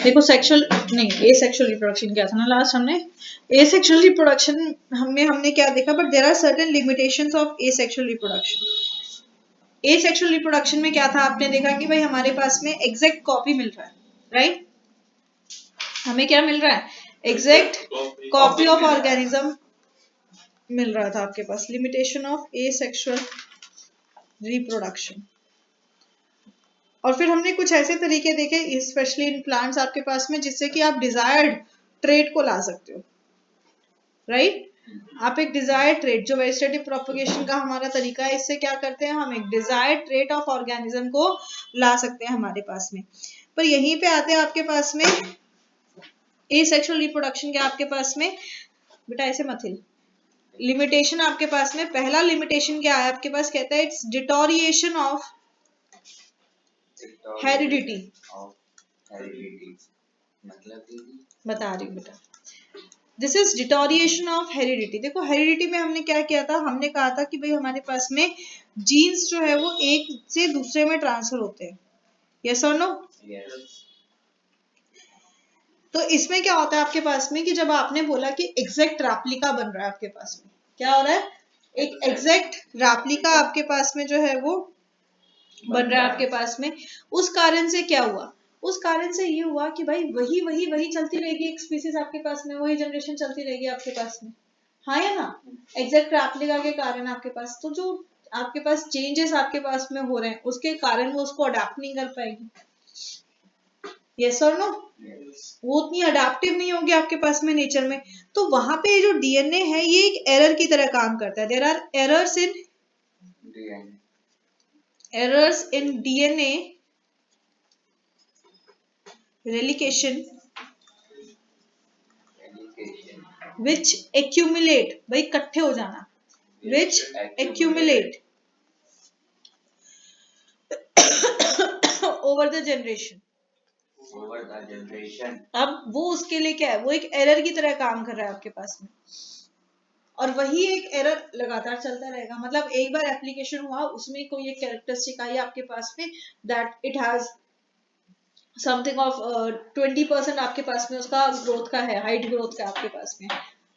देखो सेक्सुअल नहीं, ए sexual reproduction क्या था ना लास्ट हमने, ए सेक्सुअल रिप्रोडक्शन हमने क्या देखा, but there are certain limitations of asexual reproduction. Asexual reproduction में क्या था, आपने देखा कि भाई हमारे पास में एग्जैक्ट कॉपी मिल रहा है, राइट? हमें क्या मिल रहा है, एग्जैक्ट कॉपी ऑफ ऑर्गेनिज्म मिल रहा था आपके पास। Limitation of asexual reproduction. और फिर हमने कुछ ऐसे तरीके देखे स्पेशली इन प्लांट्स आपके पास में, जिससे कि आप डिजायर्ड ट्रेट को ला सकते हो, राइट? आप एक डिजायर्ड ट्रेट, जो वेजिटेटिव प्रोपगेशन का हमारा तरीका है, इससे क्या करते हैं, हम एक डिजायर्ड ट्रेट ऑफ ऑर्गेनिज्म को ला सकते हैं हमारे पास में। पर यहीं पे आते हैं आपके पास में ए सेक्सुअल रिप्रोडक्शन के आपके पास में, बेटा ऐसे मत हिल, लिमिटेशन आपके पास में, पहला लिमिटेशन क्या है आपके पास, कहता है इट्स डिटोरिएशन ऑफ हेरिडिटी। मतलब बता रही हूँ बेटा, this is deterioration of heredity. देखो हेरिडिटी में हमने क्या किया था, हमने कहा था कि भाई हमारे पास में जीन्स जो है वो एक से दूसरे में ट्रांसफर होते हैं, यस और नो? तो इसमें क्या होता है आपके पास में कि जब आपने बोला कि एग्जैक्ट रेप्लिका बन रहा है आपके पास में, क्या हो रहा है, एक एग्जैक्ट रेप्लिका आपके पास में जो है वो बन रहा है आपके पास में। उस कारण से क्या हुआ, उस कारण से ये हुआ कि भाई वही वही वही चलती रहेगी, एक स्पीसीज आपके पास में, वही जनरेशन चलती रहेगी आपके पास में, हाँ या ना? एग्जैक्ट रेप्लिका के कारण आपके पास, तो जो आपके पास चेंजेस आपके पास में हो रहे हैं उसके कारण वो उसको अडेप्ट नहीं कर पाएगी, यस और नो? वो उतनी अडेप्टिव नहीं होगी आपके पास में नेचर में। तो वहां पे जो डीएनए है ये एक एरर की तरह काम करता है। There are errors in DNA replication which accumulate, भाई इकट्ठे हो जाना, which accumulate over the generation। अब वो उसके लिए क्या है, वो एक एरर की तरह काम कर रहा है आपके पास में, और वही एक एरर लगातार चलता रहेगा। मतलब एक बार एप्लीकेशन हुआ, उसमें कोई एक कैरेक्टरिस्टिक आई आपके पास में, that it has something of 20% आपके पास में उसका ग्रोथ का है, हाइट ग्रोथ का आपके पास में।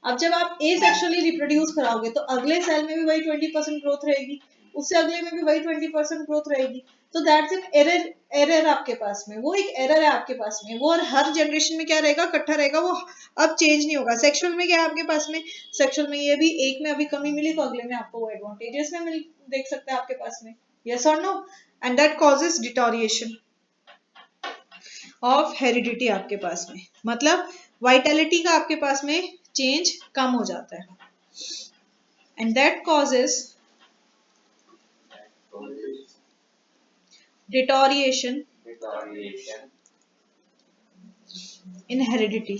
अब जब आप ए सेक्सुअली रिप्रोड्यूस कराओगे तो अगले सेल में भी वही 20% ग्रोथ रहेगी, उससे अगले में भी वही 20% ग्रोथ रहेगी। तो दैट्स एन एरर, एरर आपके पास में, वो एक एरर है आपके पास में, वो और हर जनरेशन में क्या रहेगा, इकट्ठा रहेगा, वो अब चेंज नहीं होगा। सेक्सुअल में क्या है आपके पास में, सेक्सुअल में ये भी एक में अभी कमी मिली तो अगले में आपको वो एडवांटेजेस में मिल देख सकते हैं आपके पास में, यस और no? And that causes deterioration of heredity आपके पास में, मतलब वाइटलिटी का आपके पास में चेंज कम हो जाता है, and that causes deterioration in heredity.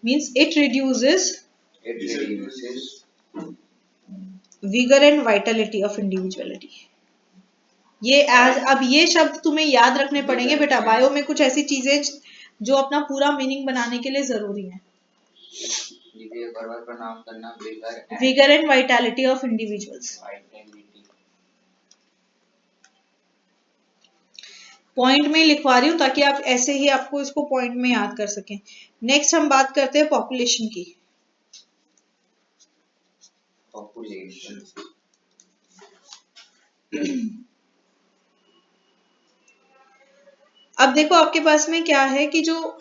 Means it reduces vigour and Vitality of individuality. ये एज, अब ये शब्द तुम्हें याद रखने पड़ेंगे बेटा, बायो में कुछ ऐसी चीजें जो अपना पूरा मीनिंग बनाने के लिए जरूरी है। Vigour and Vitality of individuals, point में लिखवा रही हूँ ताकि आप ऐसे ही आपको इसको पॉइंट में याद कर सकें। नेक्स्ट हम बात करते हैं पॉपुलेशन की। अब देखो आपके पास में क्या है कि जो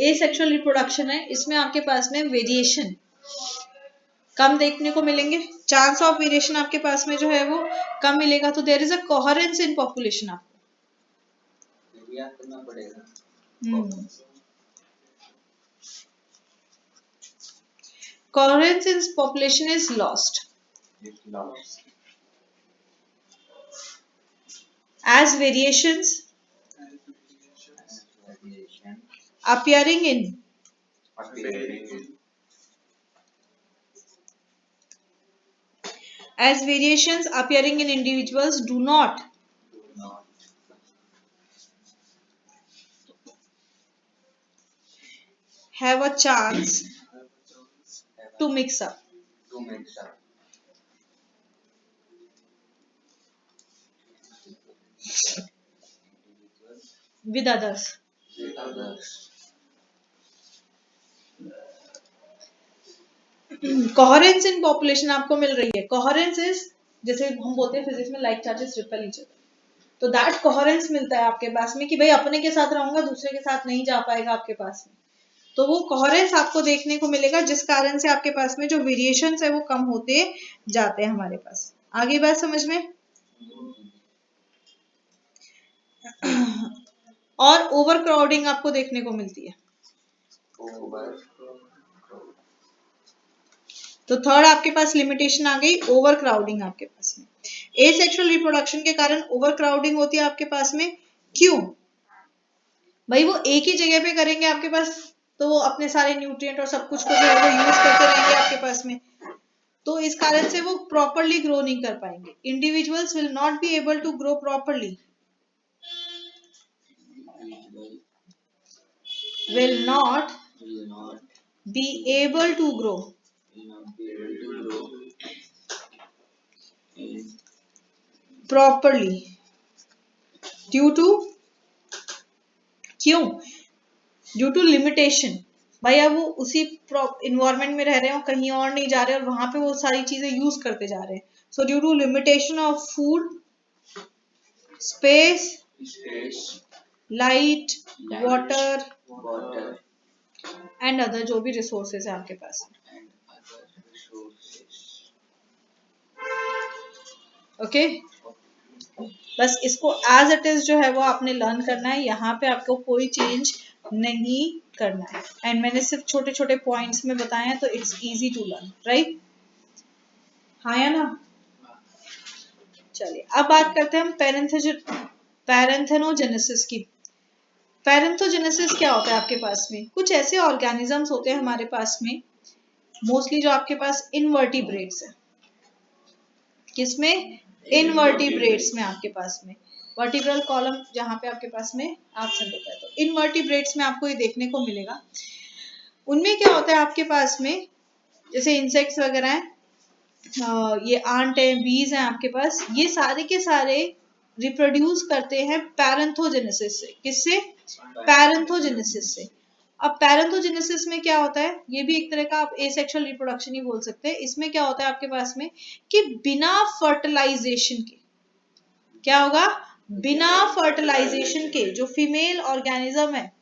ए सेक्सुअल रिप्रोडक्शन है, इसमें आपके पास में वेरिएशन कम देखने को मिलेंगे, चांस ऑफ वेरिएशन आपके पास में जो है वो कम मिलेगा। तो there is a coherence in population, आपको याद करना पड़ेगा। Coherence in population is lost as variations appearing in as variations appearing in individuals do not have a chance to mix up. With others. Coherence in population आपको मिल रही है। Coherence is, जैसे हम बोलते हैं फिजिक्स में, like charges repel each other, तो that coherence मिलता है आपके पास में कि भाई अपने के साथ रहूंगा, दूसरे के साथ नहीं जा पाएगा आपके पास में, तो वो कोहेरेंस आपको देखने को मिलेगा, जिस कारण से आपके पास में जो वेरिएशंस है वो कम होते जाते हैं हमारे पास। आगे बात समझ में? और ओवर क्राउडिंग आपको देखने को मिलती है। तो थर्ड आपके पास लिमिटेशन आ गई, ओवर क्राउडिंग आपके पास में। एसेक्सुअल रिप्रोडक्शन के कारण ओवर क्राउडिंग होती है आपके पास में। क्यों भाई? वो एक ही जगह पे करेंगे आपके पास, तो वो अपने सारे न्यूट्रिएंट और सब कुछ को जो है वो यूज करते रहेंगे आपके पास में, तो इस कारण से वो प्रॉपरली ग्रो नहीं कर पाएंगे। Individuals will not be able to grow properly, will not be able to grow properly due to, क्यों? Due to limitation. भाई अब वो उसी इन्वायरमेंट में रह रहे हैं और कहीं और नहीं जा रहे और वहां पे वो सारी चीजें यूज करते जा रहे हैं। So due to limitation of food, space, light, water and other जो भी रिसोर्सेज है आपके पास। ओके बस इसको एज इट इज जो है वो आपने लर्न करना है, यहाँ पे आपको कोई चेंज नहीं करना है। एंड मैंने सिर्फ छोटे छोटे पॉइंट्स में बताए हैं, तो it's easy to learn, right? हाँ या ना? चलिए अब बात करते हैं हम पैरेंथेनोजेनेसिस की। पैरेंथोजेनेसिस क्या होता है आपके पास में? कुछ ऐसे ऑर्गेनिजम्स होते हैं हमारे पास में, मोस्टली जो आपके पास इनवर्टिब्रेट्स है। किसमें? इनवर्टिब्रेट्स में आपके पास में। वर्टिब्रल कॉलम जहां पे आपके पास में एब्सेंट होता है, तो इनवर्टिब्रेट्स में आपको ये देखने को मिलेगा। उनमें क्या होता है आपके पास में, जैसे इंसेक्ट्स वगैरह हैं, ये आंट है, बीज हैं आपके पास, ये सारे के सारे रिप्रोड्यूस करते हैं पैरेंथोजेनेसिस से। किससे? पैरेंथोजेनेसिस से। अब पैरेंथोजेनेसिस में क्या होता है, ये भी एक तरह का आप एसेक्सुअल रिप्रोडक्शन ही बोल सकते हैं। इसमें क्या होता है आपके पास में कि बिना फर्टिलाइजेशन के, क्या होगा? बिना फर्टिलाइजेशन के जो फीमेल ऑर्गेनिज्म है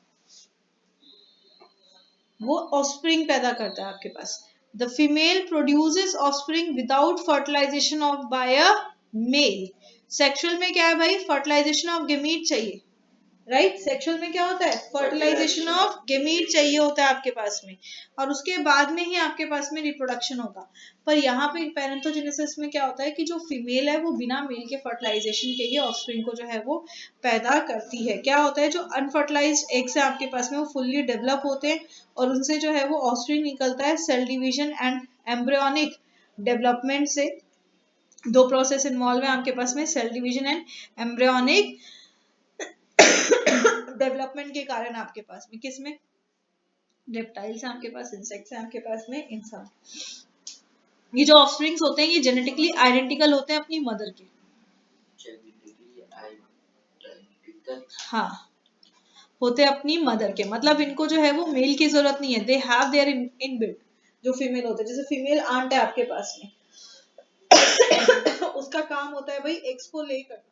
वो ऑफस्प्रिंग पैदा करता है आपके पास। The female produces offspring without fertilization of by a male. Sexual में क्या है भाई? फर्टिलाइजेशन ऑफ गेमीट चाहिए, राइट? सेक्सुअल में क्या होता है? फर्टिलाइजेशन ऑफ गेमीट चाहिए होता है आपके पास में, और उसके बाद में ही आपके पास में रिप्रोडक्शन होगा। पर यहाँ पे पैरेंथोजेनेसिस में क्या होता है कि जो फीमेल है वो बिना मेल के फर्टिलाइजेशन के ही ऑफस्प्रिंग को जो है वो पैदा करती है। क्या होता है? जो अनफर्टिलाइज्ड एग्स है आपके पास में वो फुल्ली डेवलप होते हैं और उनसे जो है वो ऑफस्प्रिंग निकलता है। Cell division and embryonic development से दो प्रोसेस इन्वॉल्व है आपके पास में, cell division and embryonic development के कारण आपके पास में। किसमें? रेप्टाइल्स हैं आपके पास, इंसेक्ट्स हैं आपके पास में, इंसान। ये जो ऑफस्प्रिंग्स होते हैं ये जेनेटिकली आइडेंटिकल होते हैं अपनी मदर के। हाँ, होते अपनी मदर के, मतलब इनको जो है वो मेल की जरूरत नहीं है। दे हैव देयर इनबिल्ट जो फीमेल होते हैं। जैसे फीमेल आंट है आपके पास में उसका काम होता है भाई एग्स को लेकर,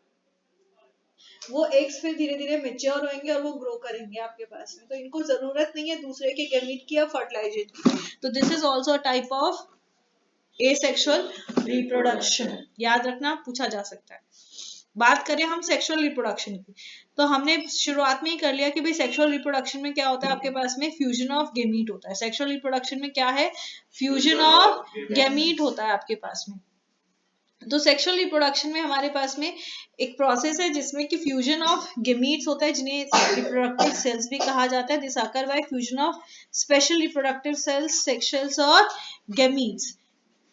वो एग्स फिर धीरे धीरे मेच्योर होंगे और वो ग्रो करेंगे आपके पास में, तो इनको जरूरत नहीं है दूसरे के गैमीट की या फर्टिलाइजेशन की। तो this is also a type of asexual reproduction. याद रखना, पूछा जा सकता है। बात करें हम सेक्सुअल रिप्रोडक्शन की, तो हमने शुरुआत में ही कर लिया कि भाई सेक्सुअल रिप्रोडक्शन में क्या होता है आपके पास में? फ्यूजन ऑफ गैमीट होता है। सेक्सुअल रिप्रोडक्शन में क्या है? फ्यूजन ऑफ गैमीट होता है आपके पास में। तो सेक्सुअल रिप्रोडक्शन में हमारे पास में एक प्रोसेस है जिसमें कि फ्यूजन ऑफ गेमीट्स होता है, जिन्हें रिप्रोडक्टिव सेल्स भी कहा जाता है। This occur by fusion of special reproductive cells, sexuals और गेमीट्स।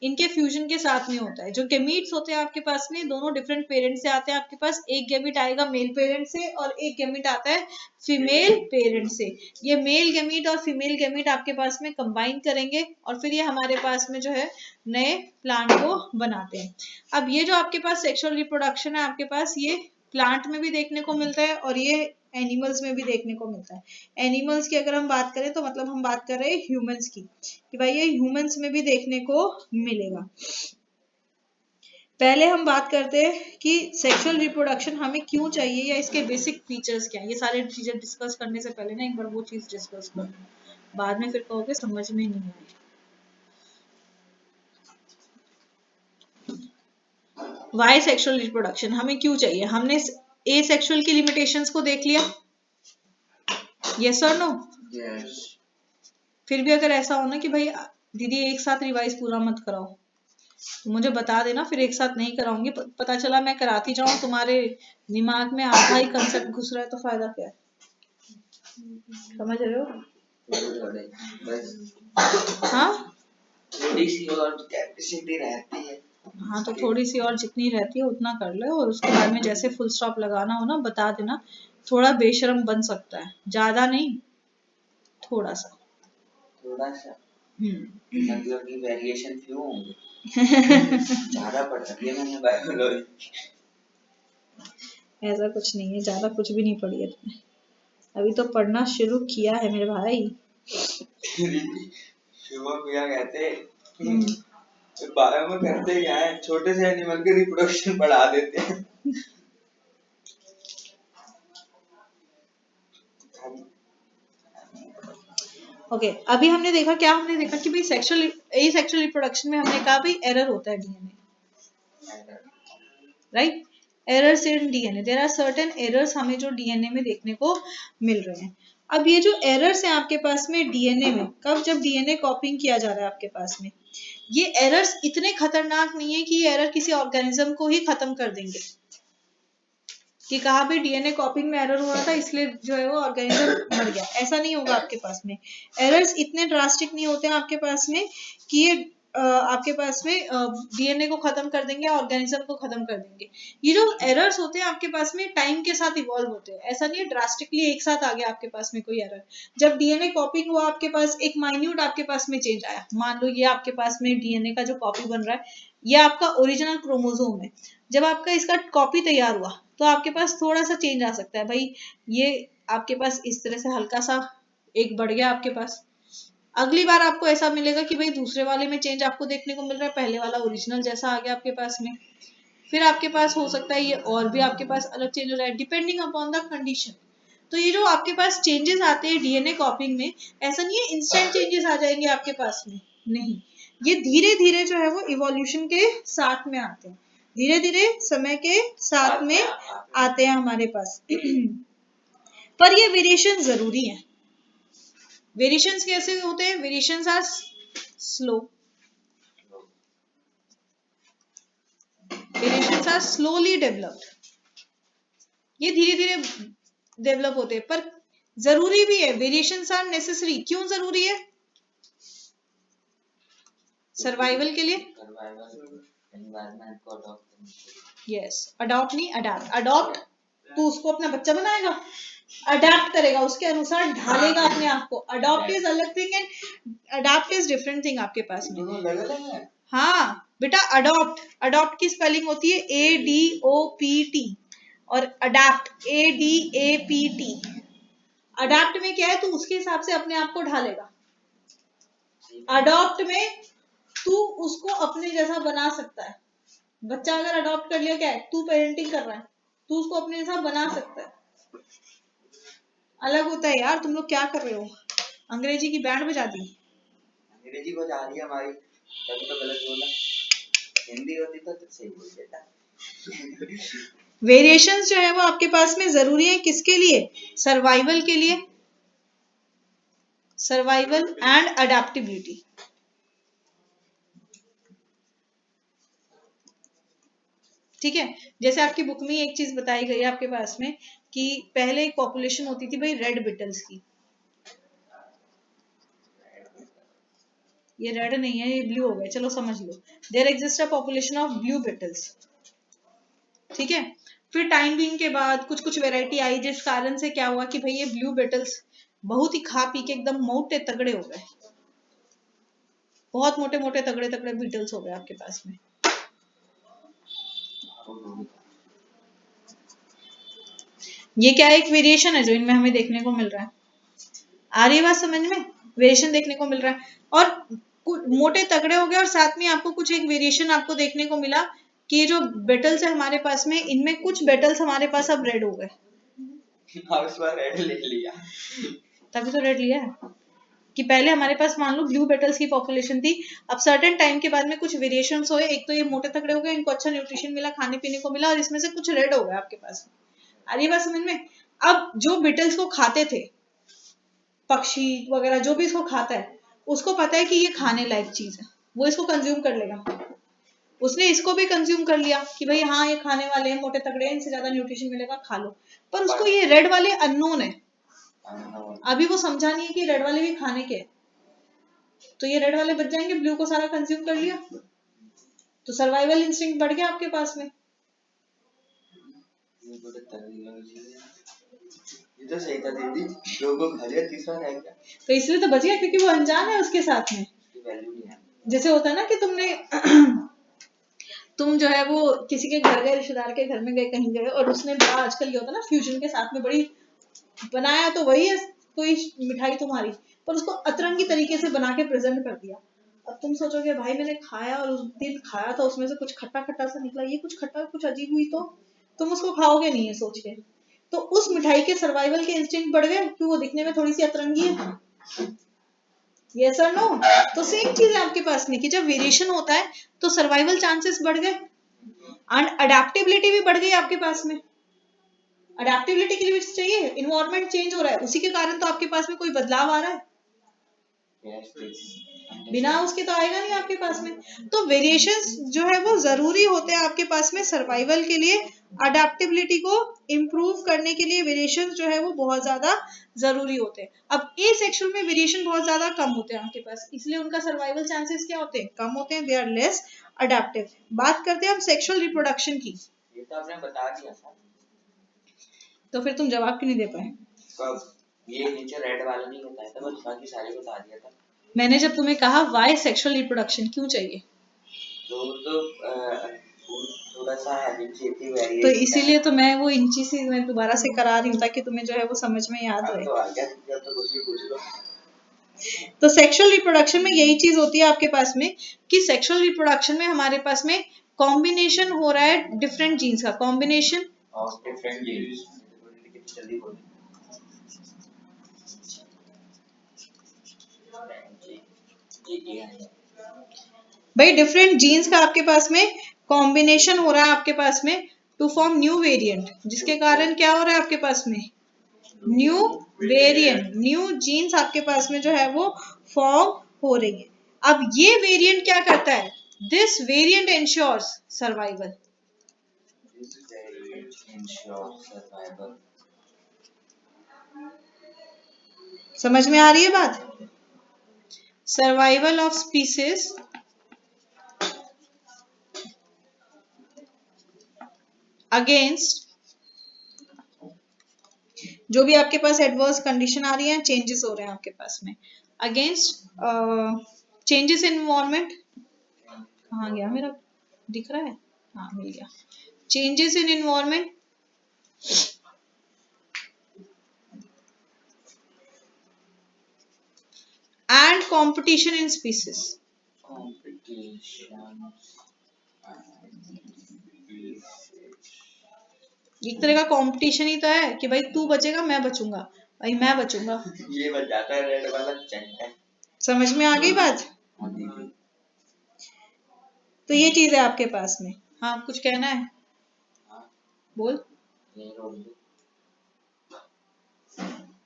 इनके फ्यूजन के साथ में होता है। जो गेमीट्स होते हैं आपके पास में दोनों डिफरेंट पेरेंट से आते हैं आपके पास। एक गेमीट आएगा मेल पेरेंट से और एक गेमीट आता है फीमेल पेरेंट से। ये मेल गेमीट और फीमेल गेमीट आपके पास में कंबाइन करेंगे और फिर ये हमारे पास में जो है नए प्लांट को बनाते हैं। अब ये जो आपके पास सेक्सुअल रिप्रोडक्शन है आपके पास, ये प्लांट में भी देखने को मिलता है और ये एनिमल्स में भी देखने को मिलता है। एनिमल्स की अगर हम बात करें तो मतलब हम बात कर रहे हैं ह्यूमंस की, कि भाई ये ह्यूमंस में भी देखने को मिलेगा। पहले हम बात करते हैं कि सेक्सुअल रिप्रोडक्शन हमें क्यों चाहिए या इसके बेसिक फीचर्स क्या है। ये सारे चीजें डिस्कस करने से पहले ना एक बार वो चीज डिस्कस करो, बाद में फिर कहोगे समझ में नहीं आए। वाई सेक्सुअल रिप्रोडक्शन हमें क्यों चाहिए? हमने ए सेक्सुअल की लिमिटेशंस को देख लिया, यस और नो? यस। फिर भी अगर ऐसा हो ना कि भाई दीदी एक साथ रिवाइज पूरा मत कराओ, तो मुझे बता देना, फिर एक साथ नहीं कराऊंगी। पता चला मैं कराती जाऊं, तुम्हारे दिमाग में आधा ही कंसेप्ट घुस रहा है, तो फायदा क्या है? समझ रहे हो? हाँ थोड़ी सी और कैपेसिटी रहती है। हाँ, तो थोड़ी सी और जितनी रहती है उतना कर लो, और उसके बाद में जैसे फुल स्टॉप लगाना हो ना बता देना। थोड़ा बेशरम बन सकता है, ज्यादा नहीं, थोड़ा सा। मतलब कि वेरिएशन क्यों होंगे? ज्यादा पढ़ रही है मैंने बायोलॉजी। ऐसा कुछ नहीं है, ज्यादा कुछ भी नहीं पढ़ी है तुमने, अभी तो पढ़ना शुरू किया है मेरे भाई। शुभ किया कहते बायो में करते क्या है, छोटे से एनिमल के रिप्रोडक्शन बढ़ा देते हैं। ओके अभी हमने देखा क्या, हमने देखा कि भाई सेक्सुअल रिप्रोडक्शन में हमने कहा भाई एरर होता है DNA, right? Errors in DNA, there are certain errors हमें जो डीएनए में देखने को मिल रहे हैं। अब ये जो एरर्स हैं आपके पास में डीएनए में, कब जब डीएनए कॉपिंग किया जा रहा है आपके पास में, ये एरर्स इतने खतरनाक नहीं है कि ये एरर किसी ऑर्गेनिज्म को ही खत्म कर देंगे, कि कहा भाई डीएनए कॉपिंग में एरर हुआ था इसलिए जो है वो ऑर्गेनिज्म मर गया, ऐसा नहीं होगा आपके पास में। एरर्स इतने ड्रास्टिक नहीं होते हैं आपके पास में कि ये आपके पास में डीएनए को खत्म कर देंगे, ऑर्गेनिज्म को खत्म कर देंगे। ये जो एरर्स होते हैं आपके पास में टाइम के साथ इवॉल्व होते हैं, ऐसा नहीं है ड्रास्टिकली एक साथ आ गया आपके पास में कोई एरर। जब डीएनए कॉपिंग हुआ आपके पास, एक माइन्यूट आपके पास में चेंज आया, मान लो ये आपके पास में डीएनए का जो कॉपी बन रहा है ये आपका ओरिजिनल क्रोमोसोम है, जब आपका इसका कॉपी तैयार हुआ तो आपके पास थोड़ा सा चेंज आ सकता है, भाई ये आपके पास इस तरह से हल्का सा एक बढ़ गया आपके पास। अगली बार आपको ऐसा मिलेगा कि भाई दूसरे वाले में चेंज आपको देखने को मिल रहा है, पहले वाला ओरिजिनल जैसा आ गया आपके पास में। फिर आपके पास हो सकता है ये और भी आपके पास अलग चेंज हो रहा है डिपेंडिंग अपॉन द कंडीशन। तो ये जो आपके पास चेंजेस आते हैं डीएनए कॉपिंग में, ऐसा नहीं है इंस्टेंट चेंजेस आ जाएंगे आपके पास में, नहीं, ये धीरे धीरे जो है वो इवोल्यूशन के साथ में आते हैं, धीरे धीरे समय के साथ में आते हैं हमारे पास। पर ये वेरिएशन जरूरी है। वेरिएशंस कैसे होते हैं? Variations are slow, variations are slowly developed, ये धीरे धीरे डेवलप होते हैं, पर जरूरी भी है। वेरिएशंस आर नेसेसरी, क्यों जरूरी है? सर्वाइवल के लिए। यस, अडॉप्ट नहीं अडैप्ट। अडॉप्ट तू उसको अपना बच्चा बनाएगा, अडैप्ट करेगा, उसके अनुसार ढालेगा अपने आप को। अडॉप्ट इज अलग thing and adapt is different thing आपके पास में। हाँ बेटा, अडॉप्ट, अडॉप्ट की स्पेलिंग होती है ADOPT और अडैप्ट ADAPT। अडैप्ट में क्या है, तू उसके हिसाब से अपने आप को ढालेगा। अडॉप्ट में तू उसको अपने जैसा बना सकता है। बच्चा अगर अडॉप्ट कर लिया, क्या है, तू पेरेंटिंग कर रहा है, तू उसको अपने जैसा बना सकता है। अलग होता है यार। तुम लोग क्या कर रहे हो? अंग्रेजी की बैंड बजा दी। अंग्रेजी बजा रही है हमारी, तभी तो गलत बोला। हिंदी होती तो सही बोल देता। वेरिएशंस जो है वो आपके पास में जरूरी है, किसके लिए? सर्वाइवल के लिए, सर्वाइवल एंड अडेप्टेबिलिटी। ठीक है, जैसे आपकी बुक में एक चीज बताई गई है आपके पास में कि पहले एक पॉपुलेशन होती थी भाई रेड बिटल्स की। ये रेड नहीं है, ये ब्लू हो गए, चलो समझ लो। There exist a population of blue beetles, ठीक है। फिर टाइम बीइंग के बाद कुछ कुछ वेराइटी आई, जिस कारण से क्या हुआ कि भाई ये ब्लू बिटल्स बहुत ही खा पी के एकदम मोटे तगड़े हो गए, बहुत मोटे मोटे तगड़े तगड़े बीटल्स हो गए आपके पास में। ये क्या है, एक वेरिएशन है जो इनमें हमें देखने को मिल रहा है। आ रही है बात समझ में? वेरिएशन देखने को मिल रहा है और मोटे तगड़े हो गए और साथ में आपको कुछ एक वेरिएशन आपको देखने को मिला कि ये जो बेटल्स है हमारे पास में, इनमें कुछ बेटल्स हमारे पास अब रेड हो गए। हाँ, इस बार रेड ले लिया। तभी तो रेड लिया है कि पहले हमारे पास मान लो ब्लू बेटल्स की पॉपुलेशन थी, अब सर्टेन टाइम के बाद में कुछ वेरिएशंस हुए, एक तो ये मोटे तगड़े हो गए, इनको अच्छा न्यूट्रिशन मिला, खाने पीने को मिला और इसमें से कुछ रेड हो गया आपके पास। आ रही बात समझ में? अब जो बेटल्स को खाते थे, पक्षी वगैरह जो भी इसको खाता है, उसको पता है कि ये खाने लायक चीज है, वो इसको कंज्यूम कर लेगा। उसने इसको भी कंज्यूम कर लिया कि भाई हाँ ये खाने वाले हैं, मोटे तगड़े हैं, इनसे ज्यादा न्यूट्रिशन मिलेगा, खा लो। पर उसको ये रेड वाले अननोन है, अभी वो समझा नहीं है कि रेड वाले भी खाने के, तो ये रेड वाले बच जाएंगे, ब्लू को सारा कंज्यूम कर लिया, तो सर्वाइवल इंस्टिंक्ट बढ़ गया आपके पास में। ये तो सही था दीदी, दो को खा लिया, तीसरा रह गया। तो इसलिए तो बच गया क्योंकि वो अनजान है उसके साथ में। वैल्यू नहीं है। जैसे होता है ना कि तुम जो है वो किसी के घर गए, रिश्तेदार के घर में गए, कहीं गए और उसने बड़ा, आजकल ये होता है ना फ्यूजन के साथ में बड़ी बनाया तो वही है कोई मिठाई तुम्हारी, पर उसको अतरंगी तरीके से बना के प्रेजेंट कर दिया। अब तुम सोचोगे भाई मैंने खाया और उस दिन खाया था उसमें से कुछ खट्टा खट्टा सा निकला, ये कुछ खट्टा कुछ अजीब हुई, तो तुम उसको खाओगे नहीं है सोच के। तो उस मिठाई के सर्वाइवल के इंस्टिंक्ट बढ़ गए क्योंकि वो दिखने में थोड़ी सी अतरंगी है। यस और नो? तो सेम चीज है आपके पास में कि जब वेरिएशन होता है तो सर्वाइवल चांसेस बढ़ गए एंड अडेप्टेबिलिटी भी बढ़ गई आपके पास में। अडेप्टेबिलिटी के लिए भी चाहिए, इन्वायरमेंट चेंज हो रहा है, उसी के कारण तो आपके पास में कोई बदलाव आ रहा है, बिना उसके तो आएगा नहीं आपके पास में। तो वेरिएशंस जो है वो जरूरी होते हैं आपके पास में सर्वाइवल के लिए, अडेप्टेबिलिटी को इम्प्रूव करने के लिए वेरिएशंस जो है वो बहुत ज्यादा जरूरी होते हैं। अब ए सेक्सुअल में वेरिएशन बहुत ज्यादा कम होते हैं आपके पास, इसलिए उनका सर्वाइवल चांसेस क्या होते हैं, कम होते हैं, दे आर लेस अडेप्टिव। बात करते हैं हम सेक्सुअल रिप्रोडक्शन की। ये तो आपने बता दिया था, तो फिर तुम जवाब क्यों नहीं दे पाए? कब? ये नीचे रेड वाला नहीं बताया था, बस बाकी सारे बता दिया था। मैंने जब तुम्हें कहा व्हाई सेक्सुअल रिप्रोडक्शन क्यों चाहिए, तो थोड़ा सा इनिशिएटिव वेरिएट, तो इसीलिए तो मैं वो इंची से मैं दोबारा से करा रही हूँ ताकि तुम्हें जो है वो समझ में याद रहे। तो आ गया, तो कुछ भी पूछ लो। तो सेक्सुअल रिप्रोडक्शन में यही चीज होती है आपके पास में कि सेक्सुअल रिप्रोडक्शन में हमारे पास में कॉम्बिनेशन हो रहा है डिफरेंट जीन्स का, कॉम्बिनेशन ऑफ डिफरेंट जीन्स। जल्दी बोलो। भाई डिफरेंट जीन्स का आपके पास में कॉम्बिनेशन हो रहा है आपके पास में टू फॉर्म न्यू वेरिएंट, जिसके कारण क्या हो रहा है आपके पास में, न्यू वेरिएंट, न्यू जीन्स आपके पास में जो है वो फॉर्म हो रही है। अब ये वेरिएंट क्या करता है, दिस वेरिएंट इंश्योर्स सर्वाइवल। समझ में आ रही है बात? सर्वाइवल ऑफ स्पीसीज अगेंस्ट जो भी आपके पास एडवर्स कंडीशन आ रही है, चेंजेस हो रहे हैं आपके पास में, अगेंस्ट चेंजेस इन एनवायरनमेंट। कहाँ गया मेरा, दिख रहा है, हाँ मिल गया, changes in environment and competition in species. एक तरह का कंपटीशन ही तो है कि भाई तू बचेगा मैं बचूंगा, भाई मैं बचूंगा। ये बच जाता है रेड वाला चंटा। समझ में आ गई बात? तो ये चीज है आपके पास में। हाँ कुछ कहना है, बोल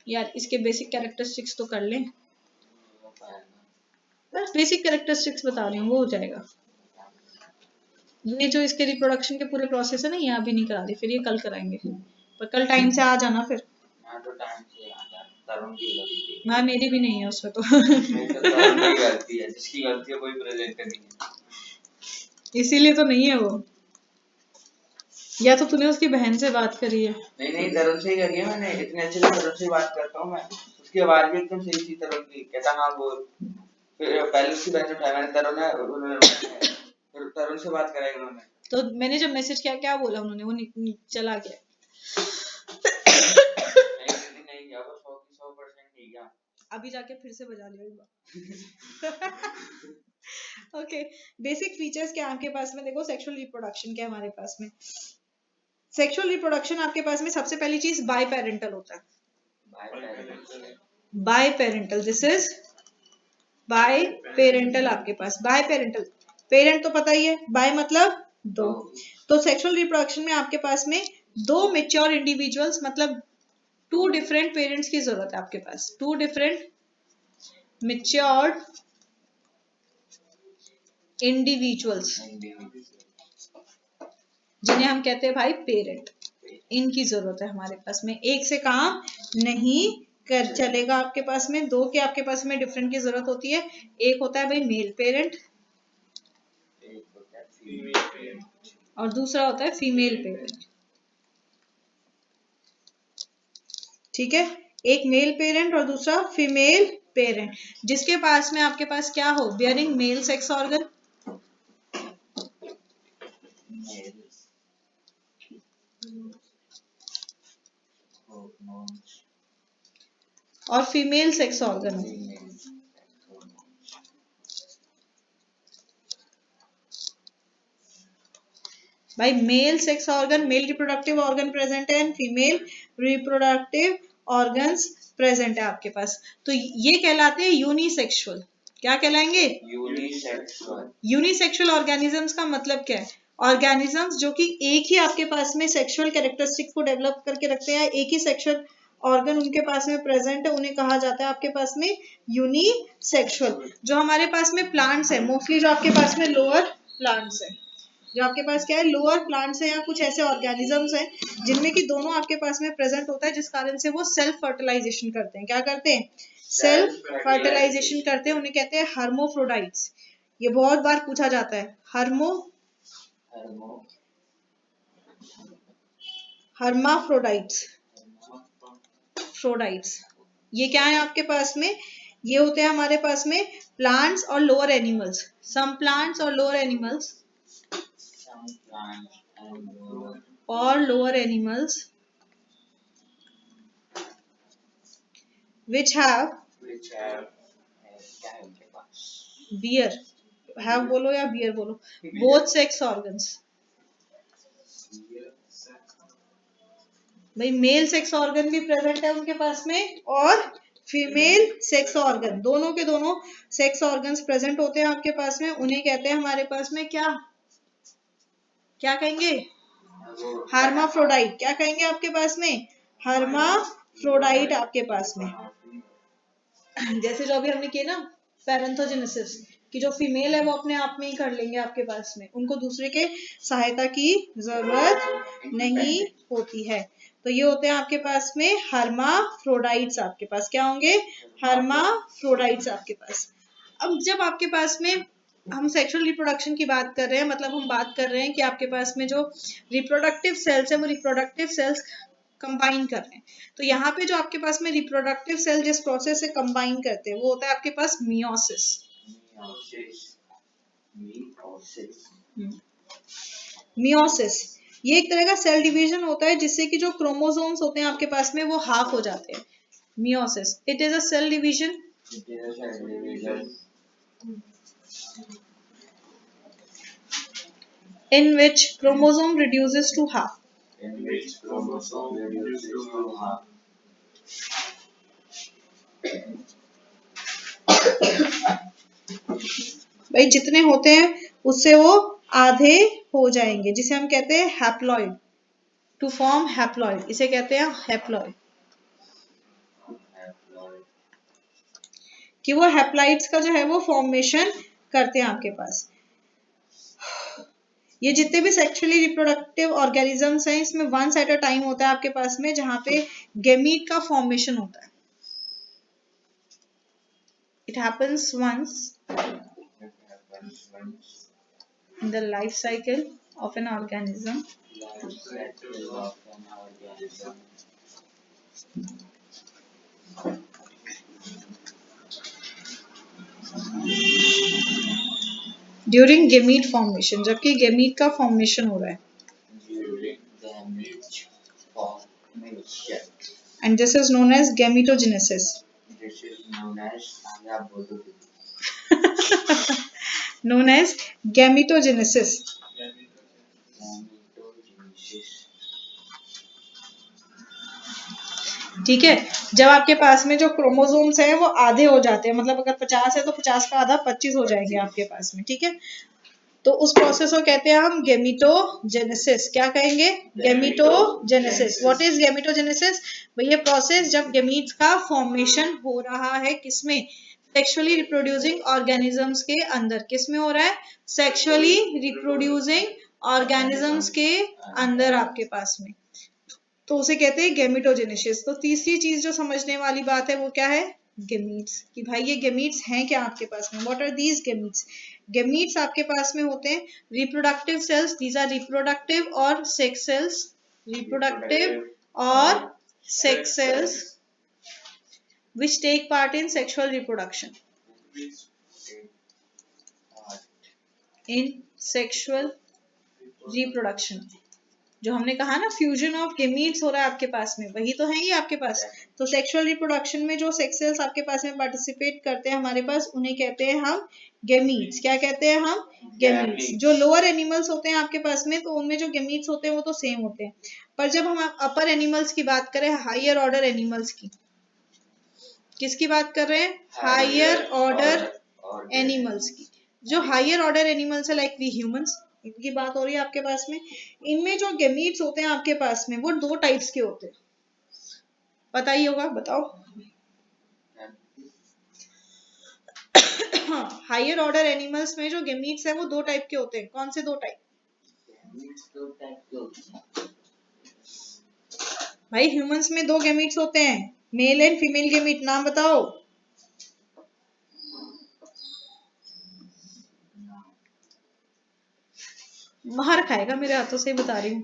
यार, इसके बेसिक कैरेक्टरिस्टिक्स तो कर लें, बस बेसिक कैरेक्टरिस्टिक्स बता रही हूँ, वो हो जाएगा। ये जो इसके रिप्रोडक्शन के पूरे प्रोसेस है ना, ये अभी नहीं करा रही, फिर ये कल कराएंगे, पर कल टाइम से आ जाना फिर। मैं तो टाइम से आ जा, तरुण की गलती हाँ मेरी भी नहीं है उसमें तो तरुण की गलती है, जिसकी गलती है कोई प्रेजेंट नहीं है, इसीलिए तो नहीं है वो, या तो तूने उसकी बहन से बात करी है। नहीं नहीं, तरुण से ही करी है मैंने, इतने अच्छे से तरुण से बात करता हूँ मैं, उसकी आवाज भी एकदम सही थी तरुण की, कहता हाँ बोल, फिर पहले उसकी बहन उठाया मैंने, तरुण है उन्होंने, फिर तरुण से बात कराई उन्होंने। तो मैंने जब मैसेज किया क्या बोला उन्होंने, वो चला गया गया, वो 100 की 100% नहीं गया। अभी जाके फिर से बजा लियो एक बार। ओके, बेसिक फीचर्स क्या है आपके पास में, देखो सेक्सुअल रिप्रोडक्शन क्या है हमारे पास में। सेक्सुअल रिप्रोडक्शन आपके पास में सबसे पहली चीज बाय पेरेंटल होता है। Biparental, this is biparental आपके पास। बाय पेरेंटल, पेरेंट तो पता ही है, बाय मतलब दो। तो सेक्सुअल रिप्रोडक्शन में आपके पास में दो मेच्योर इंडिविजुअल्स, मतलब टू डिफरेंट पेरेंट्स की जरूरत है आपके पास। टू डिफरेंट मेच्योर्ड इंडिविजुअल्स जिन्हें हम कहते हैं भाई पेरेंट, इनकी जरूरत है हमारे पास में। एक से काम नहीं कर चलेगा आपके पास में, दो के आपके पास में डिफरेंट की जरूरत होती है। एक होता है भाई मेल पेरेंट और दूसरा होता है फीमेल पेरेंट। ठीक है, एक मेल पेरेंट और दूसरा फीमेल पेरेंट, जिसके पास में आपके पास क्या हो, बियरिंग मेल सेक्स ऑर्गन और फीमेल सेक्स ऑर्गन हो। भाई male sex organ, male reproductive organ present है and female reproductive organs present है आपके पास। तो ये कहलाते हैं यूनिसेक्सुअल। क्या कहलाएंगे? यूनिसेक्सुअल। यूनिसेक्सुअल ऑर्गेनिजम्स का मतलब क्या है? ऑर्गेनिजम्स जो कि एक ही आपके पास में सेक्सुअल कैरेक्टरिस्टिक को डेवलप करके रखते हैं, एक ही सेक्सुअल ऑर्गन उनके पास में प्रेजेंट है, उन्हें कहा जाता है आपके पास में यूनिसेक्सुअल। जो हमारे पास में प्लांट्स है, मोस्टली जो आपके पास में लोअर प्लांट्स है, जो आपके पास क्या है लोअर प्लांट्स है या कुछ ऐसे ऑर्गेनिजम्स हैं जिनमें कि दोनों आपके पास में प्रेजेंट होता है, जिस कारण से वो सेल्फ फर्टिलाइजेशन करते हैं। क्या करते हैं? सेल्फ फर्टिलाइजेशन करते हैं, उन्हें कहते हैं हर्मोफ्रोडाइट्स। ये बहुत बार पूछा जाता है, हर्माफ्रोडाइट्स, फ्रोडाइट्स। ये क्या है आपके पास में? ये होते हैं हमारे पास में प्लांट्स और लोअर एनिमल्स। सम प्लांट्स और lower animals or lower animals which have bear, have बोलो या bear बोलो, both sex organs। भाई मेल सेक्स ऑर्गन भी प्रेजेंट है उनके पास में और फीमेल सेक्स ऑर्गन, दोनों के दोनों सेक्स ऑर्गन्स प्रेजेंट होते हैं आपके पास में। उन्हें कहते हैं हमारे पास में क्या, क्या कहेंगे? हार्माफ्रोडाइट। क्या कहेंगे आपके पास में? हार्माफ्रोडाइट आपके पास में। जैसे जो अभी हमने किया ना पैरेंथोजेनेसिस, कि जो फीमेल है वो अपने आप में ही कर लेंगे आपके पास में, उनको दूसरे के सहायता की जरूरत नहीं होती है। तो ये होते हैं आपके पास में हर्माफ्रोडाइट्स। आपके पास क्या होंगे? हर्माफ्रोडाइट्स आपके पास। अब जब आपके पास में हम सेक्सुअल रिप्रोडक्शन की बात कर रहे हैं, मतलब हम बात कर रहे हैं कि आपके पास में जो रिप्रोडक्टिव सेल्स है वो रिप्रोडक्टिव सेल्स कंबाइन कर रहे हैं। तो यहाँ पे जो आपके पास में रिप्रोडक्टिव सेल जिस प्रोसेस से कंबाइन करते हैं वो होता है आपके पास मियोसिस। मियोसिस ये एक तरह का सेल डिवीजन होता है जिससे कि जो क्रोमोसोम्स होते हैं आपके पास में वो हाफ हो जाते हैं। Meiosis, it is a cell division in which chromosome reduces to half. भाई जितने होते हैं उससे वो आधे हो जाएंगे, जिसे हम कहते हैं हैप्लॉइड। टू फॉर्म हैप्लॉइड, इसे कहते हैं हैप्लॉइड, कि वो हैप्लॉइड्स का जो है वो फॉर्मेशन करते हैं आपके पास। ये जितने भी सेक्सुअली रिप्रोडक्टिव ऑर्गेनिजम्स हैं इसमें वंस एट अ टाइम होता है आपके पास में, जहां पे गेमीट का फॉर्मेशन होता है। It happens once in the life cycle of an organism during gamete formation, जबकि गेमीट का फॉर्मेशन हो रहा है and this is known as gametogenesis. This is known as, आगे आप बोल दो। known as gametogenesis। ठीक है, जब आपके पास में जो क्रोमोसोम्स हैं वो आधे हो जाते हैं, मतलब अगर 50 है तो 50 का आधा 25 हो जाएंगे आपके पास में, ठीक है। तो उस प्रोसेस को कहते हैं हम गैमेटोजेनेसिस। क्या कहेंगे? गैमेटोजेनेसिस। What is gametogenesis? भाई ये प्रोसेस जब गैमीट्स का फॉर्मेशन हो रहा है, किसमें? सेक्सुअली रिप्रोड्यूसिंग ऑर्गेनिजम्स के अंदर। किसमें हो रहा है? सेक्सुअली रिप्रोड्यूसिंग ऑर्गेनिजम्स के अंदर आपके पास में, तो उसे कहते हैं गैमेटोजेनेसिस। तो तीसरी चीज जो समझने वाली बात है वो क्या है? गैमीट्स। कि भाई ये गैमीट्स हैं क्या आपके पास में? What are these gametes? Gametes आपके पास में होते हैं reproductive cells. These are reproductive और सेक्स सेल्स। रिप्रोडक्टिव और sex cells which take part in sexual reproduction. In sexual reproduction, जो हमने कहा ना फ्यूजन ऑफ गैमीट्स हो रहा है आपके पास में, वही तो है ये आपके पास। तो सेक्सुअल रिप्रोडक्शन में जो सेक्स सेल्स आपके पास में पार्टिसिपेट करते हैं हमारे पास, उन्हें कहते हैं हम गैमीट्स। क्या कहते हैं हम? गैमीट्स। जो लोअर एनिमल्स होते हैं आपके पास में, तो उनमें जो गैमीट्स होते हैं वो तो सेम होते हैं, पर जब हम अपर एनिमल्स की बात करें, हायर ऑर्डर एनिमल्स की, किसकी बात कर रहे हैं? हायर ऑर्डर एनिमल्स की। जो हायर ऑर्डर एनिमल्स है लाइक वी ह्यूमंस, इनकी बात हो रही है आपके पास में। इनमें जो गैमीट्स होते हैं आपके पास में वो दो टाइप्स के होते हैं, पता ही होगा, बताओ। हाँ, हायर ऑर्डर एनिमल्स में जो गैमीट्स है वो दो टाइप के होते हैं। कौन से दो टाइप? भाई ह्यूमंस में दो गैमीट्स होते हैं, मेल एंड फीमेल गैमीट। नाम बताओ। मार खाएगा मेरे हाथों से, बता रही हूँ।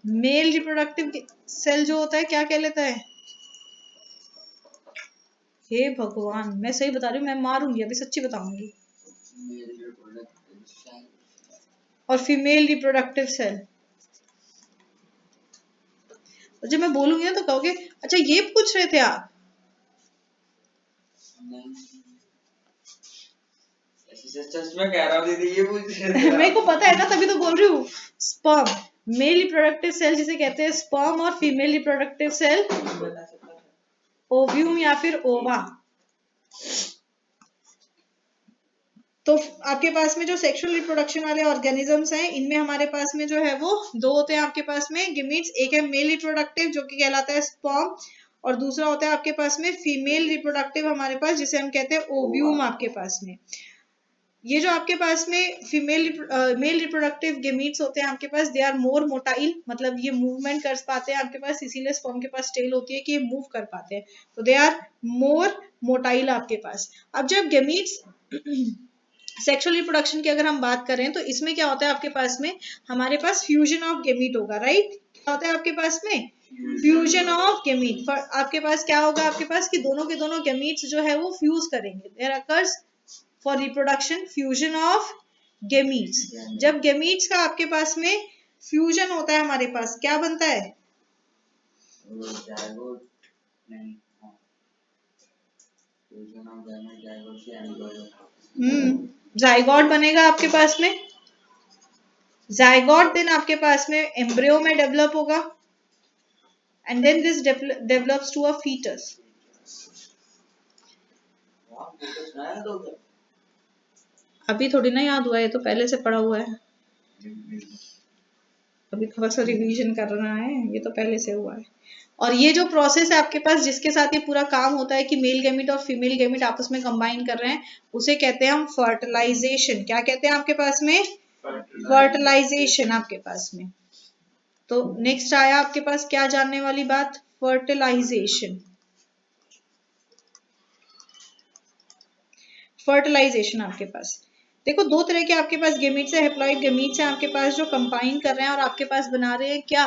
मेल रिप्रोडक्टिव सेल जो होता है क्या कहलाता है? हे भगवान, मैं सही बता रही हूँ, मैं मारूंगी अभी, सच्ची बताऊंगी। और फीमेल रिप्रोडक्टिव सेल। और जब मैं बोलूंगी ना तो कहोगे अच्छा ये पूछ रहे थे आप? सच में कह रहा हूँ दीदी, ये पूछ रहे थे। मेरे को पता है ना, तभी तो बोल रही हूँ। स्पर्म, मेल रिप्रोडक्टिव सेल जिसे कहते हैं स्पर्म, और फीमेल रिप्रोडक्टिव सेल ओव्यूम या फिर ओवा। तो आपके पास में जो सेक्सुअल रिप्रोडक्शन वाले ऑर्गेनिजम्स हैं, इनमें हमारे पास में जो है वो दो होते हैं आपके पास में गैमीट्स। एक है मेल रिप्रोडक्टिव जो कि कहलाता है स्पर्म, और दूसरा होता है आपके पास में फीमेल रिप्रोडक्टिव हमारे पास, जिसे हम कहते हैं ओव्यूम आपके पास में। ये जो आपके पास में फीमेल मेल रिप्रोडक्टिव गैमीट्स होते हैं आपके पास, दे आर मोर मोटाइल, मतलब ये मूवमेंट कर पाते हैं आपके पास, इसीलिए स्पर्म के पास टेल होती है कि ये मूव कर पाते हैं, तो दे आर मोर मोटाइल आपके पास। अब जब गैमीट्स सेक्सुअल रिप्रोडक्शन की अगर हम बात करें, तो इसमें क्या होता है आपके पास में? हमारे पास फ्यूजन ऑफ गैमीट होगा, राइट? क्या होता है आपके पास में? Fusion of gamete. आपके पास क्या होगा आपके पास कि दोनों के दोनों गैमीट्स जो है वो फ्यूज करेंगे। There occurs for reproduction fusion of gametes. जब गैमीट्स का आपके पास में फ्यूजन होता है हमारे पास, क्या बनता है? जाइगोट बनेगा आपके पास में। जाइगोट देन आपके पास में एम्ब्रियो में डेवलप होगा, and then this develops to a foetus. अभी थोड़ी ना याद हुआ है, तो पहले से पढ़ा हुआ है, अभी थोड़ा सा रिवीजन करना है, ये तो पहले से हुआ है। और ये जो प्रोसेस है आपके पास, जिसके साथ ये पूरा काम होता है कि मेल गैमीट और फीमेल गैमीट आपस में कंबाइन कर रहे हैं, उसे कहते हैं हम फर्टिलाइजेशन। क्या कहते हैं आपके पास में? फर्टिलाइजेशन आपके पास में। तो नेक्स्ट आया आपके पास क्या जानने वाली बात? फर्टिलाइजेशन। फर्टिलाइजेशन आपके पास देखो दो तरह के आपके पास गैमीट्स है, हैप्लॉइड गैमीट्स है आपके पास, जो कंबाइन कर रहे हैं और आपके पास बना रहे हैं क्या?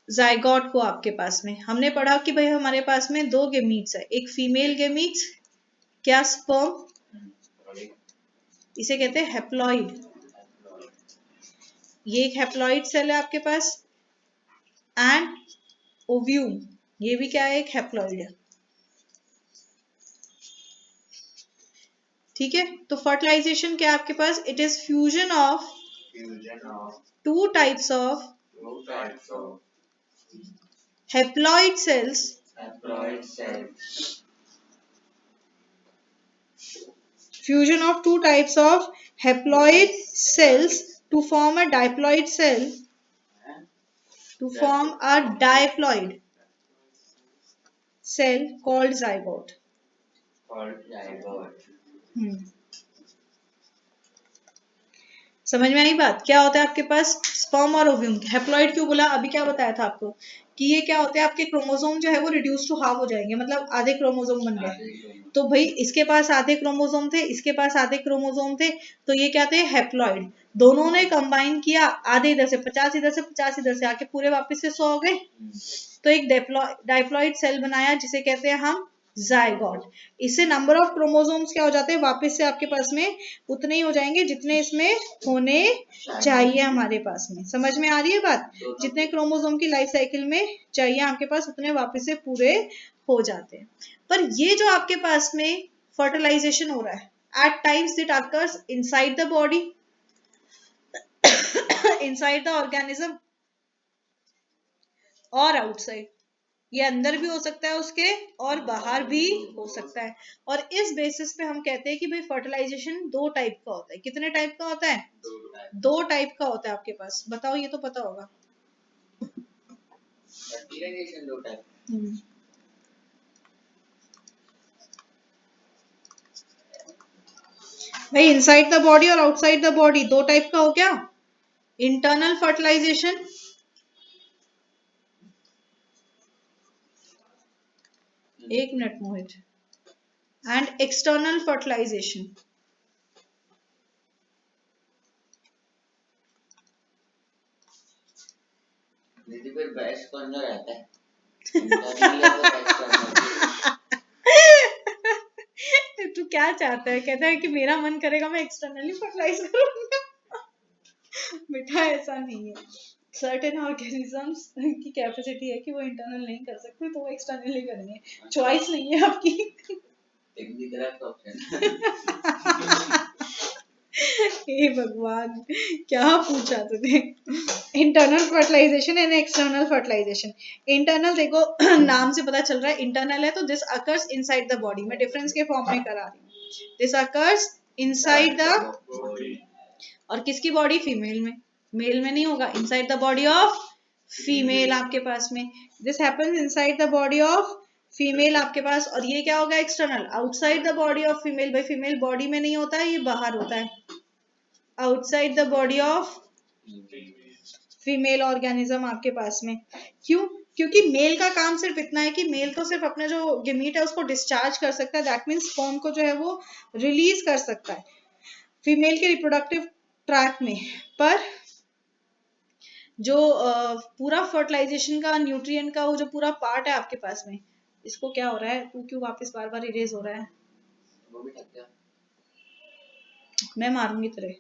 जाइगोट को। आपके पास में हमने पढ़ा कि भाई हमारे पास में दो गैमीट्स है, एक फीमेल गैमीट्स, क्या? स्पर्म, इसे कहते हैं हैप्लॉइड। ये एक हैप्लॉइड सेल है आपके पास, एंड ओव्यूम, ये भी क्या है, एक हैप्लॉइड है। ठीक है, तो फर्टिलाइजेशन क्या है आपके पास, it is fusion of two types of haploid cells fusion of two types of haploid cells to form a diploid cell, to form a diploid cell called zygote. हम्म, समझ में आई बात, क्या होता है आपके पास स्पर्म और ओव्यूम। हैप्लॉइड क्यों बोला, अभी क्या बताया था आपको कि ये क्या होते हैं, आपके क्रोमोसोम जो है वो रिड्यूस टू हाफ हो जाएंगे, मतलब आधे क्रोमोसोम बन गए। तो भाई इसके पास आधे क्रोमोसोम थे, इसके पास आधे क्रोमोसोम थे, तो ये क्या थे, हैप्लॉइड। दोनों ने कंबाइन किया, आधे इधर से 50 इधर से 50 इधर से, आके पूरे वापस से 100 हो गए। तो एक डाइप्लॉइड सेल बनाया जिसे कहते हैं हम जायगोट। इससे नंबर ऑफ क्रोमोसोम्स क्या हो जाते हैं, वापस से आपके पास में उतने ही हो जाएंगे जितने इसमें होने चाहिए हमारे पास में। समझ में आ रही है बात, जितने क्रोमोसोम की लाइफ साइकिल में चाहिए आपके पास उतने वापस से पूरे हो जाते हैं। पर ये जो आपके पास में फर्टिलाइजेशन हो रहा है, at times it occurs inside the body, inside the organism और आउटसाइड। ये अंदर भी हो सकता है उसके और बाहर भी हो सकता है। और इस बेसिस पे हम कहते हैं कि भाई फर्टिलाइजेशन दो टाइप का होता है। कितने टाइप का होता है, दो टाइप का होता है आपके पास। बताओ, ये तो पता होगा। फर्टिलाइजेशन दो टाइप, भाई इनसाइड द बॉडी और आउटसाइड द बॉडी दो टाइप का हो क्या, इंटरनल फर्टिलाइजेशन, एक minute Mohit, and external fertilization. दीदी फिर बेस्ट कौन सा रहता है, इंटरनल या फिर एक्सटर्नल? तू क्या चाहता है, कहता है कि मेरा मन करेगा मैं एक्सटर्नली फर्टिलाइज करूंगा। बेटा ऐसा नहीं है, सर्टेन ऑर्गेनिजम्स की कैपेसिटी है कि वो इंटरनल नहीं कर सकते तो वो एक्सटर्नली करेंगे, चॉइस नहीं है आपकी। एक भी गलत ऑप्शन। हे भगवान, क्या पूछा तूने। Internal fertilization and external fertilization. Internal देखो नाम से पता चल रहा है इंटरनल है, तो this occurs inside the body. मैं डिफरेंस के फॉर्म में करा रही हूँ, दिस अकर्स इनसाइड द, और किसकी बॉडी, फीमेल में। मेल में नहीं होगा, inside the body of female आपके पास में। This happens inside the body of female आपके पास। और ये क्या होगा, external, outside the body of female. भाई फीमेल बॉडी में नहीं होता है, ये बाहर होता है, outside the body of female organism आपके पास में। क्यों, क्योंकि मेल का काम सिर्फ इतना है कि मेल तो सिर्फ अपना जो गेमीट है उसको डिस्चार्ज कर सकता है, दैट मीन्स स्पर्म को जो है वो रिलीज कर सकता है फीमेल के रिप्रोडक्टिव ट्रैक में। पर जो पूरा फर्टिलाइजेशन का, न्यूट्रिएंट का वो जो पूरा पार्ट है आपके पास में, इसको क्या हो रहा है, तू क्यों वापस बार बार इरेज हो रहा है, वो भी ठग गया, मैं मारूंगी तेरे।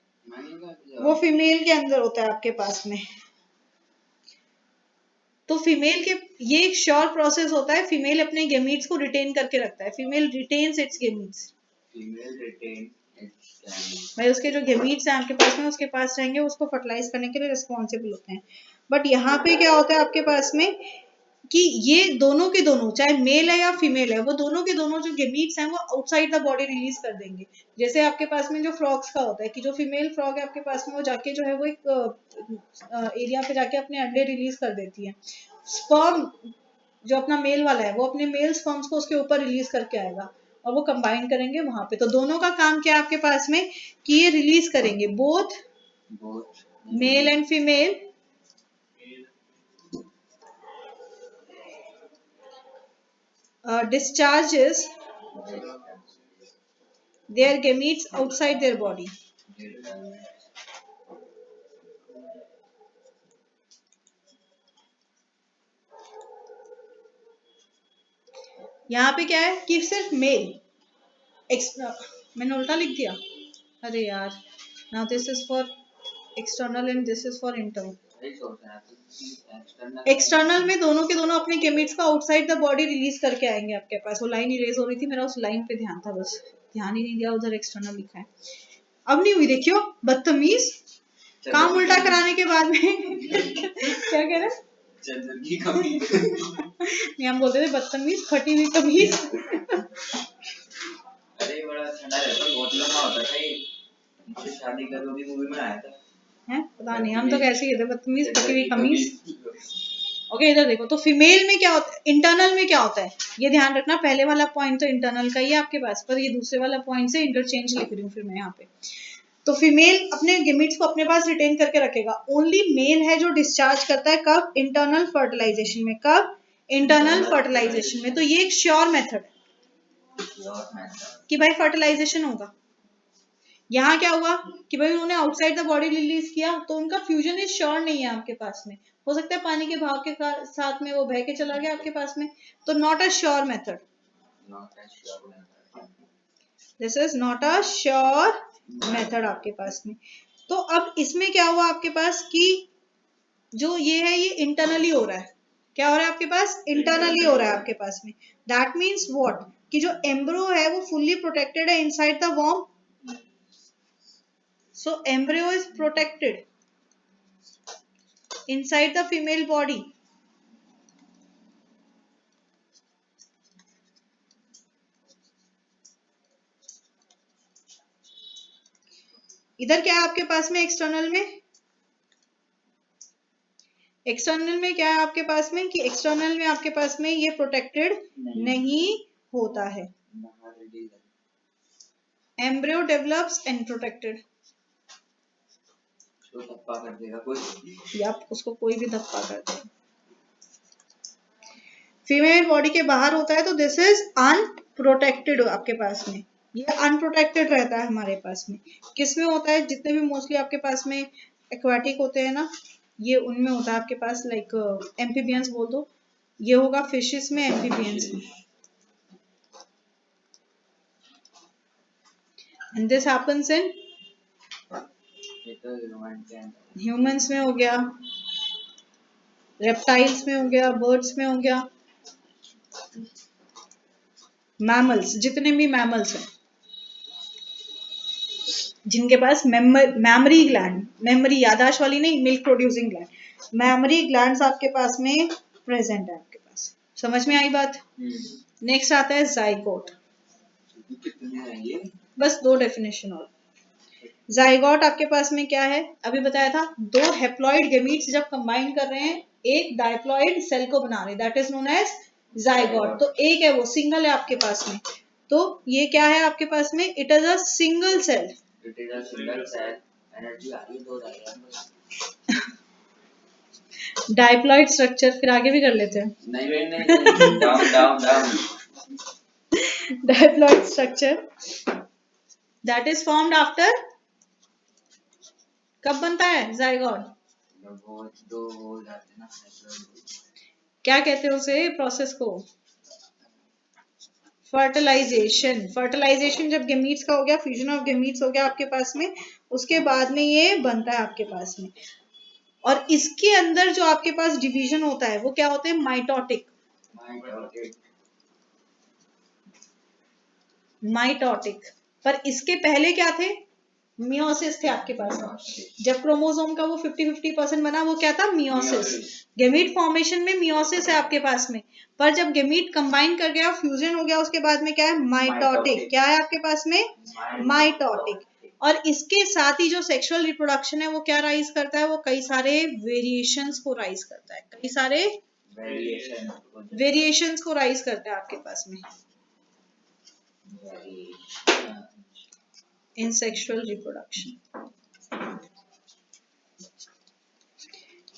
वो फीमेल के अंदर होता है आपके पास में। तो फीमेल के, ये एक श्योर प्रोसेस होता है, फीमेल अपने गेमीट्स को रिटेन करके रखता है, female retains its gametes. Female retain its, भाई उसके जो गेमीट्स हैं आपके पास में उसके पास रहेंगे, उसको फर्टिलाइज करने के लिए रिस्पॉन्सिबल होते हैं। बट यहाँ पे क्या होता है आपके पास में कि ये दोनों के दोनों, चाहे मेल है या फीमेल है, वो दोनों के दोनों जो गेमीट्स हैं वो आउटसाइड द बॉडी रिलीज कर देंगे। जैसे आपके पास में जो फ्रॉग्स का होता है कि जो फीमेल फ्रॉग है आपके पास में वो जाके जो है वो एक एरिया पे जाके अपने अंडे रिलीज कर देती है। स्पर्म जो अपना मेल वाला है वो अपने मेल स्पर्म्स को उसके ऊपर रिलीज करके आएगा और वो कंबाइन करेंगे वहां पे। तो दोनों का काम क्या है आपके पास में कि ये रिलीज करेंगे, both male and female discharges their gametes outside their body. यहाँ पे क्या है कि सिर्फ मेल, मैंने उल्टा लिख दिया, अरे यार, now this is for external and this is for internal. वही सोच रहा था कि एक्सटर्नल में दोनों के दोनों अपने गेमेट्स को आउटसाइड द बॉडी रिलीज करके आएंगे आपके पास। वो लाइन इरेज हो रही थी, मेरा उस लाइन पे ध्यान था, बस ध्यान ही नहीं दिया, उधर एक्सटर्नल लिखा है। अब नहीं हुई, देखियो बदतमीज, काम उल्टा कराने के बाद में क्या कह रहे हैं, चंदन की कमी नहीं हम बोलते थे बदतमीज, फटी हुई कमीज। अरे बड़ा ठंडा रहता, बहुत लंबा होता था ये, मुझे शादी करोगी मूवी में आया था है पता नहीं, हम तो कैसे ही थे, बदतमीज, फटी हुई कमीज। ओके इधर देखो, तो फीमेल में क्या होता है, इंटरनल में क्या होता है, ये ध्यान रखना, पहले वाला पॉइंट तो इंटरनल का ही है आपके पास, पर ये दूसरे वाला पॉइंट से इंटरचेंज लिख रही हूँ फिर मैं यहाँ पे। तो फीमेल अपने गेमेट्स को अपने पास रिटेन करके रखेगा। ओनली मेल है जो डिस्चार्ज करता है, कब, इंटरनल फर्टिलाइजेशन में। कब, इंटरनल फर्टिलाइजेशन में। तो ये एक श्योर मेथड कि भाई फर्टिलाइजेशन होगा। यहाँ क्या हुआ कि भाई उन्होंने आउटसाइड द बॉडी रिलीज किया, तो उनका फ्यूजन इज श्योर नहीं है आपके पास में, हो सकता है पानी के भाव के साथ में वो बह के चला गया आपके पास में, तो not a sure method, this is not a sure method आपके पास में। तो अब इसमें क्या हुआ आपके पास कि जो ये है ये इंटरनली हो रहा है, क्या हो रहा है आपके पास, इंटरनली हो रहा है आपके पास में। दैट मीन्स व्हाट, कि जो एम्ब्रो है वो फुल्ली प्रोटेक्टेड है इनसाइड द वॉर्म, so embryo is protected inside the female body. इधर क्या है आपके पास में, एक्सटर्नल में, एक्सटर्नल में क्या है आपके पास में, कि एक्सटर्नल में आपके पास में ये प्रोटेक्टेड नहीं होता है, एम्ब्रियो डेवलप्स अनप्रोटेक्टेड, धप्पा कर देगा कोई, या उसको कोई भी धप्पा कर देगा। फीमेल बॉडी के बाहर होता है तो दिस इज अनप्रोटेक्टेड आपके पास में, ये अनप्रोटेक्टेड रहता है हमारे पास में। किसमें होता है, जितने भी मोस्टली आपके पास में एक्वाटिक होते हैं ना, ये उनमें होता है आपके पास, लाइक एम्फीबियंस बोल दो, ये होगा फिशेस में, एम्फीबियंस में, and this happens in humans में हो गया, रेप्टाइल्स में हो गया, बर्ड्स में हो गया, मैमल्स, जितने भी मैमल्स हैं जिनके पास मैमरी ग्लैंड, मेमोरी यादाश्त वाली नहीं, milk producing gland, memory glands आपके पास में प्रेजेंट है आपके पास। समझ में आई बात। नेक्स्ट आता है जाइगोट, बस दो डेफिनेशन और। जाइगोट आपके पास में क्या है, अभी बताया था, दो हेप्लॉइड गेमीट्स जब कंबाइन कर रहे हैं एक डायप्लॉइड सेल को बना रहे, that is known as zygote. तो एक है वो सिंगल है आपके पास में, तो ये क्या है आपके पास में, it is a single cell, it is a single cell, energy आ रही है दो डायग्राम, डायप्लॉइड स्ट्रक्चर, फिर आगे भी कर लेते हैं। नहीं down down down, diploid structure that is formed after, कब बनता है जाइगोट, दो हो जाते ना, क्या कहते हैं उसे प्रोसेस को, फर्टिलाइजेशन। फर्टिलाइजेशन जब गेमीट्स का हो गया, फ्यूजन ऑफ गेमीट्स हो गया आपके पास में, उसके बाद में ये बनता है आपके पास में। और इसके अंदर जो आपके पास डिवीजन होता है वो क्या होते हैं, माइटोटिक, माइटोटिक। पर इसके पहले क्या थे, मियोसिस थे आपके पास में। जब क्रोमोसोम का वो 50-50% बना, वो क्या था, मियोसिस। गेमीट फॉर्मेशन में मियोसिस है आपके पास में, पर जब गेमीट कंबाइन कर गया, फ्यूजन हो गया, उसके बाद में क्या है, माइटोटिक। क्या है आपके पास में, माइटोटिक। और इसके साथ ही जो सेक्सुअल रिप्रोडक्शन है वो क्या राइज करता है, वो कई सारे वेरिएशंस को राइज करता है, कई सारे वेरिएशंस को राइज करता है आपके पास में in sexual reproduction.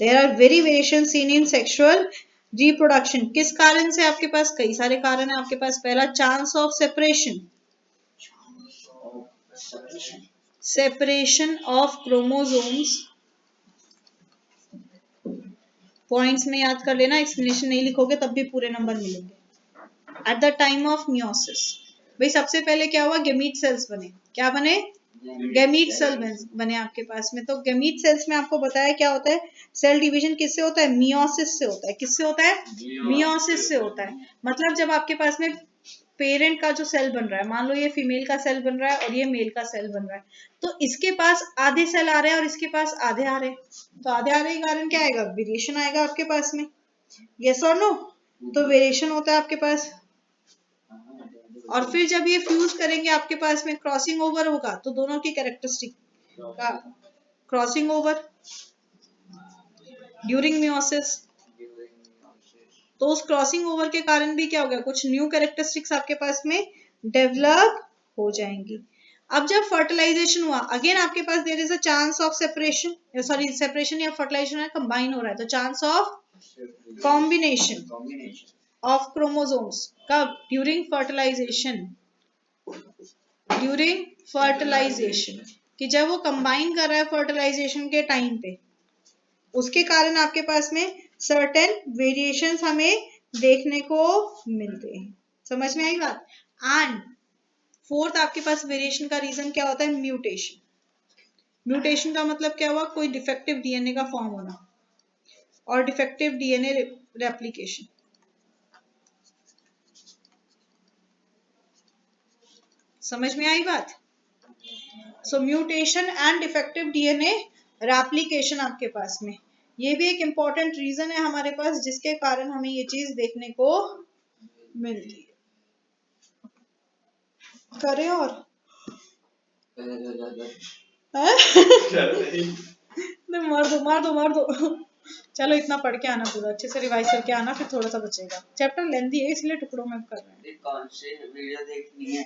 There are very variations seen in sexual reproduction. किस कारण से आपके पास, कई सारे कारण है आपके पास। पहला, chance of separation, separation of chromosomes, points में याद कर लेना, एक्सप्लेनेशन नहीं लिखोगे तब भी पूरे नंबर मिलेंगे। At the time of meiosis, भाई सबसे पहले क्या हुआ, गेमीट सेल्स बने, क्या बने, गैमीट सेल बने आपके पास में। तो गैमीट सेल्स में आपको बताया क्या होता है, सेल डिवीजन किससे होता है, मियोसिस से होता है। किससे होता है, मियोसिस से होता है। मतलब जब आपके पास में पेरेंट का जो सेल बन रहा है, मान लो ये फीमेल का सेल बन रहा है और ये मेल का सेल बन रहा है, तो इसके पास आधे सेल आ रहे हैं और इसके पास आधे आ रहे हैं, तो आधे आने के कारण क्या आएगा, वेरिएशन आएगा आपके पास में। यस और नो, तो वेरिएशन होता है आपके पास। और फिर जब ये फ्यूज करेंगे आपके पास में क्रॉसिंग ओवर होगा, तो दोनों की कैरेक्टरिस्टिक का क्रॉसिंग ओवर ड्यूरिंग मियोसिस, तो उस क्रॉसिंग ओवर के कारण भी क्या होगा, कुछ न्यू कैरेक्टरिस्टिक्स आपके पास में डेवलप हो जाएंगी। अब जब फर्टिलाइजेशन हुआ, अगेन आपके पास there is a chance of separation, sorry separation या फर्टिलाइजेशन है, कंबाइन हो रहा है, तो chance of combination of chromosomes कब, ड्यूरिंग फर्टिलाइजेशन, ड्यूरिंग फर्टिलाइजेशन, कि जब वो कंबाइन कर रहा है फर्टिलाइजेशन के टाइम पे, उसके कारण आपके पास में सर्टेन वेरिएशंस हमें देखने को मिलते हैं। समझ में आई बात। एंड फोर्थ आपके पास वेरिएशन का रीजन क्या होता है, म्यूटेशन। म्यूटेशन का मतलब क्या हुआ, कोई डिफेक्टिव डीएनए का फॉर्म होना और डिफेक्टिव डीएनए रेप्लिकेशन। समझ में आई बात। So mutation and defective DNA replication आपके पास में, ये भी एक इंपॉर्टेंट रीजन है हमारे पास जिसके कारण हमें ये चीज देखने को मिलती है। करें और मार दो मार दो मार दो। चलो इतना पढ़ के आना, पूरा अच्छे से रिवाइज करके आना, फिर थोड़ा सा बचेगा। चैप्टर लेंथी है इसलिए टुकड़ों में कर रहे हैं। कौन सी वीडियो देखनी है?